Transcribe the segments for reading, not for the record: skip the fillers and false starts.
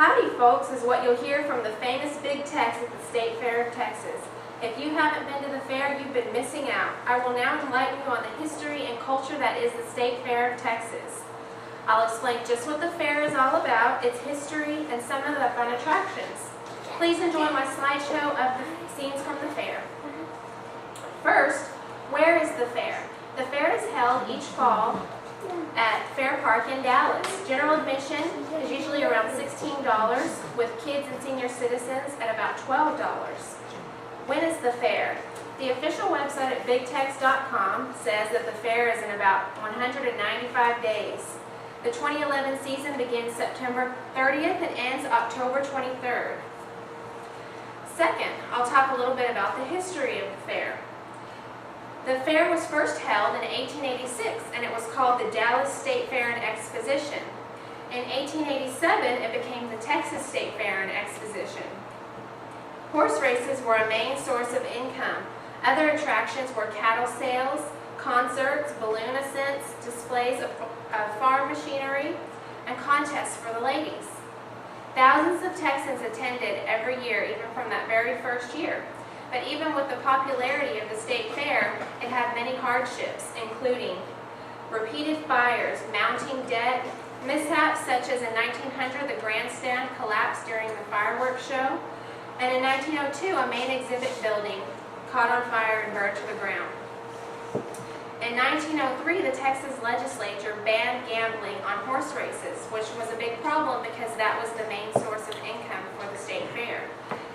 Howdy folks is what you'll hear from the famous Big Tex at the State Fair of Texas. If you haven't been to the fair, you've been missing out. I will now enlighten you on the history and culture that is the State Fair of Texas. I'll explain just what the fair is all about, its history, and some of the fun attractions. Please enjoy my slideshow of the scenes from the fair. First, where is the fair? The fair is held each fall at Fair Park in Dallas. General admission is usually around $16, with kids and senior citizens at about $12. When is the fair? The official website at Texas.mpg says that the fair is in about 195 days. The 2011 season begins September 30th and ends October 23rd. Second, I'll talk a little bit about the history of the fair. The fair was first held in 1886, and it was called the Dallas State Fair and Exposition. In 1887, it became the Texas State Fair and Exposition. Horse races were a main source of income. Other attractions were cattle sales, concerts, balloon ascents, displays of farm machinery, and contests for the ladies. Thousands of Texans attended every year, even from that very first year. But even with the popularity of the state fair, it had many hardships, including repeated fires, mounting debt, mishaps such as in 1900 the grandstand collapsed during the fireworks show, and in 1902 a main exhibit building caught on fire and burned to the ground. In 1903, the Texas legislature banned gambling on horse races, which was a big problem because that was the main source of income for the state fair.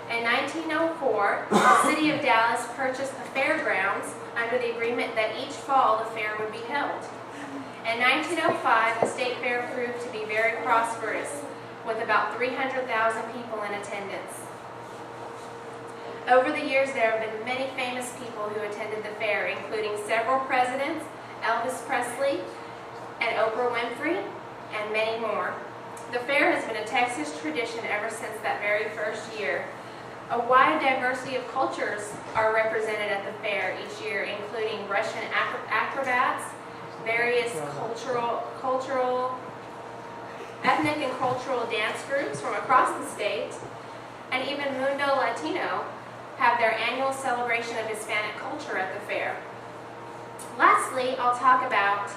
In 1904, the city of Dallas purchased the fairgrounds under the agreement that each fall the fair would be held. In 1905, the state fair proved to be very prosperous, with about 300,000 people in attendance. Over the years, there have been many famous people who attended the fair, including several presidents, Elvis Presley, and Oprah Winfrey, and many more. The fair has been a Texas tradition ever since that very first year. A wide diversity of cultures are represented at the fair each year, including Russian acrobats, various ethnic and cultural dance groups from across the state, and even Mundo Latino have their annual celebration of Hispanic culture at the fair. Lastly, I'll talk about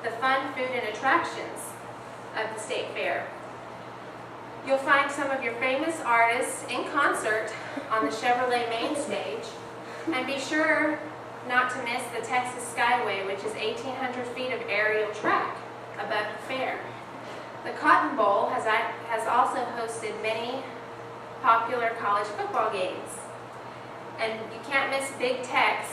the fun food and attractions of the state fair. You'll find some of your famous artists in concert on the Chevrolet main stage, and be sure not to miss the Texas Skyway, which is 1,800 feet of aerial track above the fair. The Cotton Bowl has also hosted many popular college football games. And you can't miss Big Tex,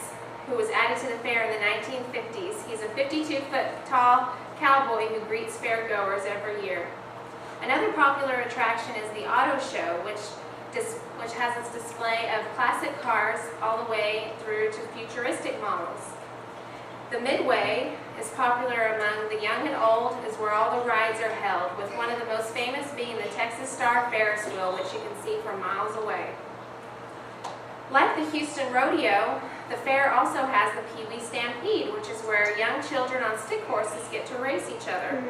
who was added to the fair in the 1950s. He's a 52-foot tall cowboy who greets fairgoers every year. Another popular attraction is the auto show, which has its display of classic cars all the way through to futuristic models. The Midway is popular among the young and old, is where all the rides are held, with one of the most famous being the Texas Star Ferris wheel, which you can see from miles away. Like the Houston Rodeo, the fair also has the Pee Wee Stampede, which is where young children on stick horses get to race each other.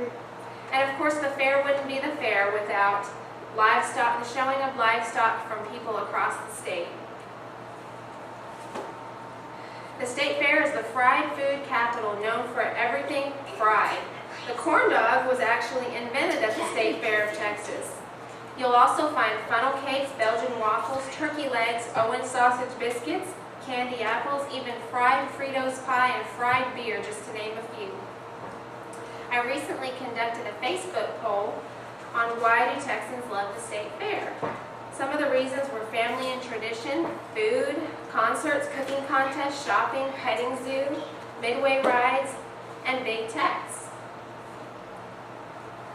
And of course, the fair wouldn't be the fair without livestock, the showing of livestock from people across the state. The state fair is the fried food capital, known for everything fried. The corn dog was actually invented at the State Fair of Texas. You'll also find funnel cakes, Belgian waffles, turkey legs, Owen sausage biscuits, candy apples, even fried Fritos pie and fried beer, just to name a few. I recently conducted a Facebook poll on why do Texans love the state fair. Some of the reasons were family and tradition, food, concerts, cooking contests, shopping, petting zoo, midway rides, and Big Tex.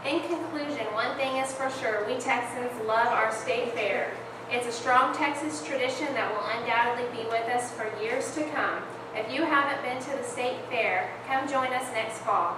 In conclusion, one thing is for sure, we Texans love our state fair. It's a strong Texas tradition that will undoubtedly be with us for years to come. If you haven't been to the state fair, come join us next fall.